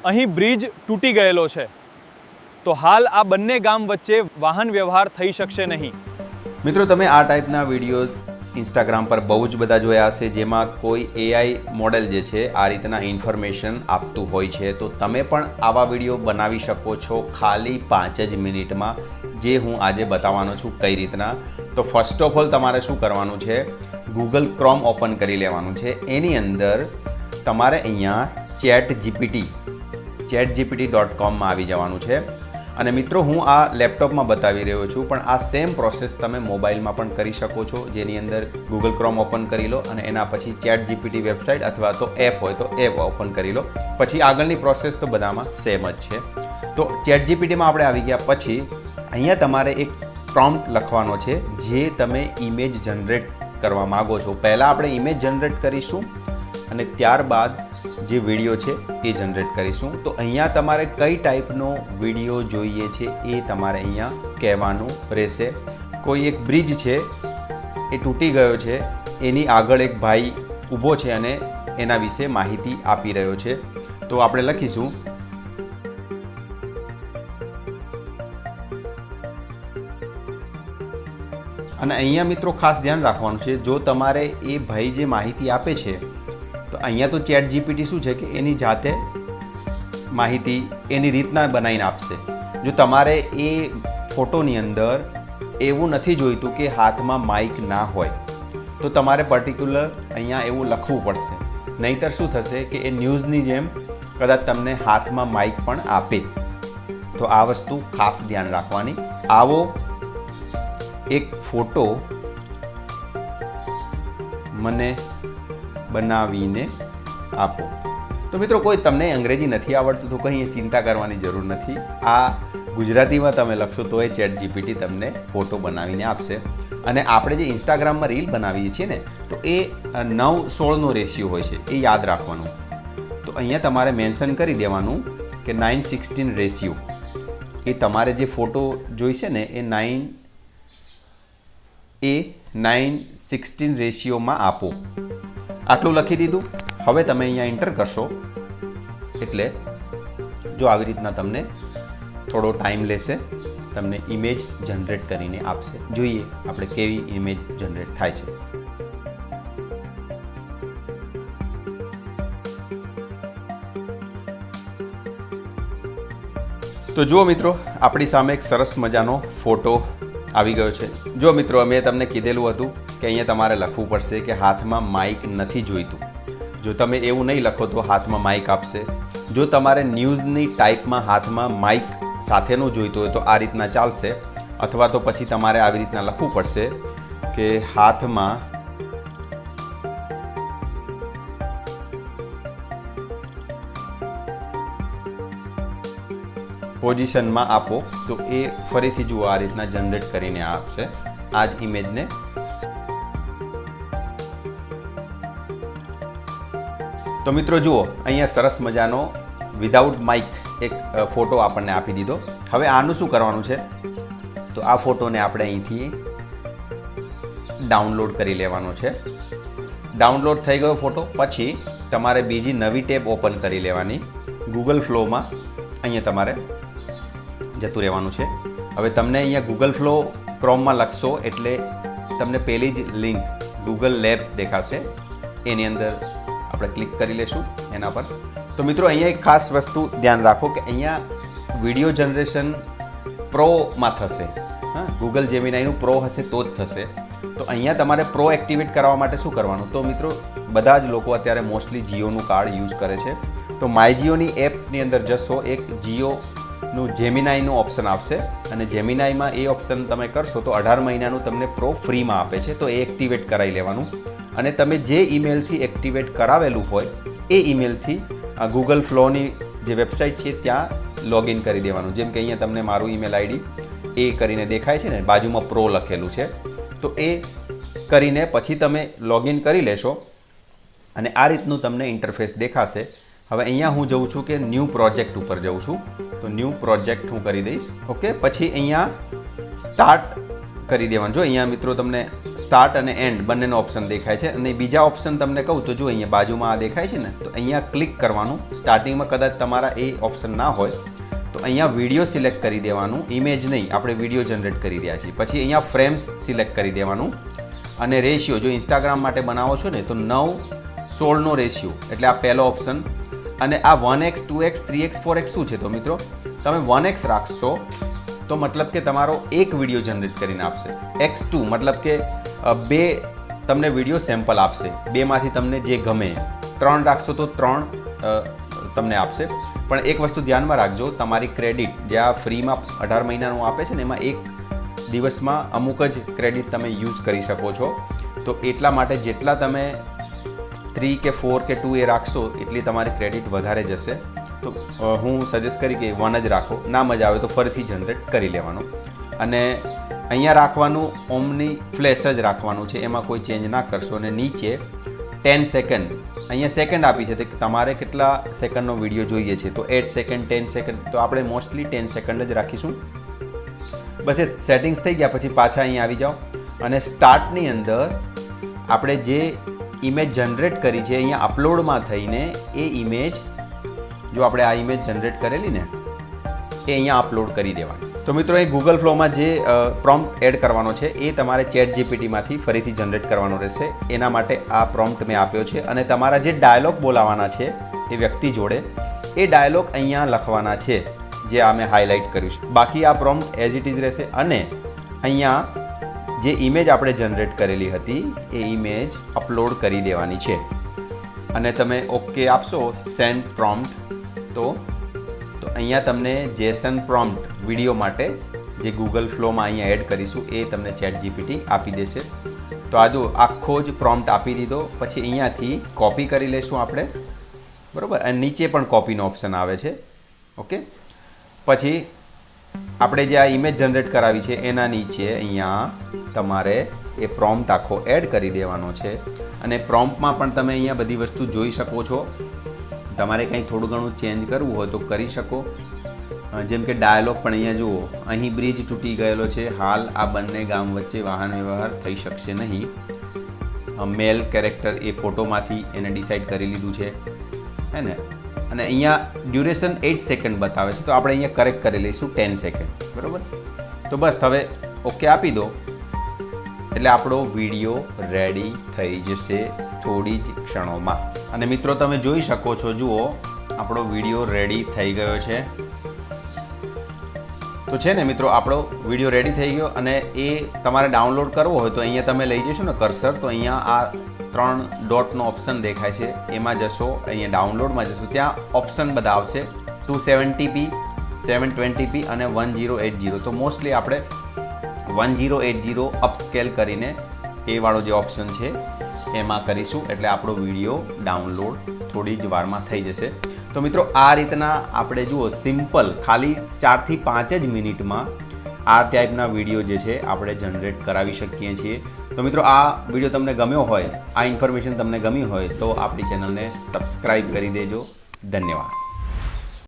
અહીં બ્રિજ તૂટી ગયેલો છે, તો હાલ આ બંને ગામ વચ્ચે વાહન વ્યવહાર થઈ શકશે નહીં. મિત્રો, તમે આ ટાઈપના વિડીયો ઇન્સ્ટાગ્રામ પર બહુ જ બધા જોયા હશે, જેમાં કોઈ એઆઈ મોડેલ જે છે આ રીતના ઇન્ફોર્મેશન આપતું હોય છે. તો તમે પણ આવા વિડીયો બનાવી શકો છો ખાલી 5 જ મિનિટમાં, જે હું આજે બતાવવાનો છું કઈ રીતના. તો ફર્સ્ટ ઓફ ઓલ તમારે શું કરવાનું છે, ગૂગલ ક્રોમ ઓપન કરી લેવાનું છે. એની અંદર તમારે અહીંયા chatgpt.com આવી જવાનું છે. અને મિત્રો, હું આ લેપટોપમાં બતાવી રહ્યો છું, પણ આ સેમ પ્રોસેસ તમે મોબાઈલમાં પણ કરી શકો છો, જેની અંદર ગૂગલ ક્રોમ ઓપન કરી લો અને એના પછી ChatGPT વેબસાઇટ અથવા તો એપ હોય તો એપ ઓપન કરી લો. પછી આગળની પ્રોસેસ તો બધામાં સેમ જ છે. તો ChatGPTમાં આપણે આવી ગયા પછી અહીંયા તમારે એક પ્રોમ્પ્ટ લખવાનો છે, જે તમે ઇમેજ જનરેટ કરવા માગો છો. પહેલાં આપણે ઇમેજ જનરેટ કરીશું અને ત્યારબાદ જે વિડીયો છે એ જનરેટ કરીશું. તો અહીંયા તમારે કઈ ટાઈપનો વિડીયો જોઈએ છે એ તમારે અહીંયા કહેવાનું રહેશે. કોઈ એક બ્રિજ છે એ તૂટી ગયો છે, એની આગળ એક ભાઈ ઊભો છે અને એના વિશે માહિતી આપી રહ્યો છે. તો આપણે લખીશું અને અહીંયા મિત્રો ખાસ ધ્યાન રાખવાનું છે, જો તમારે એ ભાઈ જે માહિતી આપે છે, તો અહીંયા તો ChatGPT શું છે કે એની જાતે માહિતી એની રીતના બનાવીને આપશે. જો તમારે એ ફોટોની અંદર એવું નથી જોઈતું કે હાથમાં માઇક ના હોય, તો તમારે પર્ટિક્યુલર અહીંયા એવું લખવું પડશે. નહીંતર શું થશે કે એ ન્યૂઝની જેમ કદાચ તમને હાથમાં માઇક પણ આપે. તો આ વસ્તુ ખાસ ધ્યાન રાખવાની. આવો એક ફોટો મને બનાવીને આપો. તો મિત્રો, કોઈ તમને અંગ્રેજી નથી આવડતું તો કંઈ ચિંતા કરવાની જરૂર નથી. આ ગુજરાતીમાં તમે લખશો તો એ ChatGPT તમને ફોટો બનાવીને આપશે. અને આપણે જે ઇન્સ્ટાગ્રામમાં રીલ બનાવીએ છીએ ને, તો એ 9:16નો રેશિયો હોય છે, એ યાદ રાખવાનું. તો અહીંયા તમારે મેન્શન કરી દેવાનું કે 9:16 રેશિયો. એ તમારે જે ફોટો જોઈશે ને એ 9:16 રેશિયોમાં આપો. આટલું લખી દીધું. હવે તમે અહીંયા એન્ટર કરશો એટલે જો આવી રીતના તમને થોડો ટાઈમ લેશે, તમને ઇમેજ જનરેટ કરીને આપશે. જોઈએ આપણે કેવી ઇમેજ જનરેટ થાય છે. તો જુઓ મિત્રો, આપણી સામે એક સરસ મજાનો ફોટો આવી ગયો છે. જો મિત્રો, મેં તમને કીધેલું હતું કે અહીંયા તમારે લખવું પડશે કે હાથમાં માઇક નથી જોઈતું. જો તમે એવું નહીં લખો તો હાથમાં માઇક આપશે. જો તમારે ન્યૂઝની ટાઈપમાં હાથમાં માઇક સાથેનું જોઈતું હોય તો આ રીતના ચાલશે, અથવા તો પછી તમારે આવી રીતના લખવું પડશે કે હાથમાં પોઝિશનમાં આપો. તો એ ફરીથી જુઓ આ રીતના જનરેટ કરીને આપશે આ જ ઇમેજને. તો મિત્રો જુઓ, અહીંયા સરસ મજાનો વિધાઉટ માઇક એક ફોટો આપણને આપી દીધો. હવે આનું શું કરવાનું છે, તો આ ફોટોને આપણે અહીંથી ડાઉનલોડ કરી લેવાનો છે. ડાઉનલોડ થઈ ગયો ફોટો પછી તમારે બીજી નવી ટેબ ઓપન કરી લેવાની. ગૂગલ ફ્લોમાં અહીંયા તમારે જતું રહેવાનું છે. હવે તમને અહીંયા ગૂગલ ફ્લો ક્રોમમાં લખશો એટલે તમને પહેલી જ લિંક ગૂગલ લેબ્સ દેખાશે. એની અંદર આપણે ક્લિક કરી લેશું એના પર. તો મિત્રો, અહીંયા એક ખાસ વસ્તુ ધ્યાન રાખો કે અહીંયા વિડીયો જનરેશન પ્રોમાં થશે. હા, ગૂગલ જેમિનાઈનું પ્રો હશે તો જ થશે. તો અહીંયા તમારે પ્રો એક્ટિવેટ કરવા માટે શું કરવાનું, તો મિત્રો બધા જ લોકો અત્યારે મોસ્ટલી જીઓનું કાર્ડ યુઝ કરે છે. તો માય જીઓની એપની અંદર જશો, એક જીઓનું જેમિનાઈનું ઓપ્શન આવશે અને જેમિનાઈમાં એ ઓપ્શન તમે કરશો તો 18 મહિનાનું તમને પ્રો ફ્રીમાં આપે છે. તો એ એક્ટિવેટ કરાવી લેવાનું. અને તમે જે ઈમેલથી એક્ટિવેટ કરાવેલું હોય એ ઈમેલથી ગૂગલ ફ્લોની જે વેબસાઇટ છે ત્યાં લોગિન કરી દેવાનું. જેમ કે અહીંયા તમને મારું ઈમેલ આઈડી એ કરીને દેખાય છે ને, બાજુમાં પ્રો લખેલું છે. તો એ કરીને પછી તમે લોગિન કરી લેશો અને આ રીતનું તમને ઇન્ટરફેસ દેખાશે. હવે અહીંયા હું જઉં છું કે ન્યૂ પ્રોજેક્ટ ઉપર જઉં છું. તો ન્યૂ પ્રોજેક્ટ હું કરી દઈશ. ઓકે, પછી અહીંયા સ્ટાર્ટ કરી દેવાનું. જો અહીંયા મિત્રો તમને સ્ટાર્ટ અને એન્ડ બંનેનો ઓપ્શન દેખાય છે અને બીજા ઓપ્શન તમને કહું તો જો અહીંયા બાજુમાં આ દેખાય છે ને, તો અહીંયા ક્લિક કરવાનું. સ્ટાર્ટિંગમાં કદાચ તમારા એ ઓપ્શન ના હોય તો અહીંયા વિડીયો સિલેક્ટ કરી દેવાનું, ઇમેજ નહીં, આપણે વિડીયો જનરેટ કરી રહ્યા છીએ. પછી અહીંયા ફ્રેમ્સ સિલેક્ટ કરી દેવાનું અને રેશિયો જો ઇન્સ્ટાગ્રામ માટે બનાવો છો ને તો 9:16નો રેશિયો, એટલે આ પહેલો ઓપ્શન. અને આ 1x 2x 3x 4x શું છે? તો મિત્રો તમે 1x રાખશો તો મતલબ કે તમારો એક વિડીયો જનરેટ કરીને આપશે. x2 મતલબ કે 2 તમને વિડીયો સેમ્પલ આપશે, 2માંથી તમને જે ગમે. 3 રાખશો તો 3 તમને આપશે. પણ એક વસ્તુ ધ્યાનમાં રાખજો, તમારી ક્રેડિટ જે આ ફ્રીમાં 18 મહિનાનું આપે છે ને એમાં એક દિવસમાં અમુક જ ક્રેડિટ તમે યુઝ કરી શકો છો. તો એટલા માટે જેટલા તમે 3 કે 4 કે 2 એ રાખશો એટલી તમારી ક્રેડિટ વધારે જશે. તો હું સજેસ્ટ કરી કે 1 જ રાખો, ના મજા આવે તો ફરીથી જનરેટ કરી લેવાનું. અને અહીંયા રાખવાનું ઓમની ફ્લેશ જ રાખવાનું છે, એમાં કોઈ ચેન્જ ના કરશો. અને નીચે 10 સેકન્ડ, અહીંયા સેકન્ડ આપી છે કે તમારે કેટલા સેકન્ડનો વિડીયો જોઈએ છે. તો 8 સેકન્ડ 10 સેકન્ડ, તો આપણે મોસ્ટલી 10 સેકન્ડ જ રાખીશું. બસ એ સેટિંગ્સ થઈ ગયા પછી પાછા અહીંયા આવી જાઓ અને સ્ટાર્ટની અંદર આપણે જે ઇમેજ જનરેટ કરી છે અહીંયા અપલોડમાં થઈને એ ઇમેજ, જો આપણે આ ઇમેજ જનરેટ કરેલી ને એ અહીંયા અપલોડ કરી દેવાની. તો મિત્રો એ ગૂગલ ફ્લોમાં જે પ્રોમ્પ્ટ એડ કરવાનો છે એ તમારે ચેટ જીપીટીમાંથી ફરીથી જનરેટ કરવાનો રહેશે. એના માટે આ પ્રોમ્પ્ટ મેં આપ્યો છે અને તમારા જે ડાયલોગ બોલાવવાના છે એ વ્યક્તિ જોડે એ ડાયલોગ અહીંયા લખવાના છે, જે આ મેં હાઇલાઇટ કર્યું છે. બાકી આ પ્રોમ્પ્ટ એઝ ઇટ ઇઝ રહેશે. અને અહીંયા જે ઇમેજ આપણે જનરેટ કરેલી હતી એ ઇમેજ અપલોડ કરી દેવાની છે. અને તમે ઓકે આપશો સેન્ડ પ્રોમ્પ્ટ તો અહીંયા તમને જેસન પ્રોમ્પ્ટ વિડીયો માટે જે ગૂગલ ફ્લોમાં અહીંયા એડ કરીશું એ તમને ચેટ જીપીટી આપી દેશે. તો આ જો આખો જ પ્રોમ્પ્ટ આપી દીધો. પછી અહીંયાથી કોપી કરી લઈશું આપણે, બરાબર. અને નીચે પણ કોપીનો ઓપ્શન આવે છે. ઓકે, પછી આપણે જે આ ઇમેજ જનરેટ કરાવી છે એના નીચે અહીંયા તમારે એ પ્રોમ્પ્ટ આખો એડ કરી દેવાનો છે. અને પ્રોમ્પ્ટમાં પણ તમે અહીંયા બધી વસ્તુ જોઈ શકો છો. તમારે કંઈ થોડું ઘણું ચેન્જ કરવું હોય તો કરી શકો. જેમ કે ડાયલોગ પણ અહીંયા જુઓ, અહીં બ્રિજ તૂટી ગયેલો છે, હાલ આ બંને ગામ વચ્ચે વાહન વ્યવહાર થઈ શકશે નહીં. મેલ કેરેક્ટર એ ફોટોમાંથી એને ડિસાઇડ કરી લીધું છે, હે ને. અને અહીંયા ડ્યુરેશન 8 સેકન્ડ બતાવે છે, તો આપણે અહીંયા કરેક્ટ કરી લઈશું 10 સેકન્ડ, બરાબર. તો બસ હવે ઓકે આપી દો એટલે આપણો વિડીયો રેડી થઈ જશે થોડી જ ક્ષણોમાં. અને મિત્રો તમે જોઈ શકો છો, જુઓ આપણો વિડીયો રેડી થઈ ગયો છે. તો છે ને મિત્રો આપણો વિડીયો રેડી થઈ ગયો. અને એ તમારે ડાઉનલોડ કરવો હોય તો અહીંયા તમે લઈ જશો ને કર્સર, તો અહીંયા આ 3 ડોટનો ઓપ્શન દેખાય છે, એમાં જશો, અહીંયા ડાઉનલોડમાં જશો, ત્યાં ઓપ્શન બધા આવશે 270p 720p અને 1080. તો મોસ્ટલી આપણે 1080 અપસ્કેલ કરીને એ વાળો જે ઓપ્શન છે એમાં કરીશું, એટલે આપણો વિડીયો ડાઉનલોડ થોડી જ વારમાં થઈ જશે. તો મિત્રો આ રીતના આપણે જુઓ સિમ્પલ ખાલી 4 થી 5 જ મિનિટમાં આ ટાઈપના વિડીયો જે છે આપણે જનરેટ કરાવી શકીએ છીએ. તો મિત્રો આ વિડીયો તમને ગમ્યો હોય, આ ઇન્ફોર્મેશન તમને ગમી હોય તો આપણી ચેનલને સબસ્ક્રાઈબ કરી દેજો. ધન્યવાદ.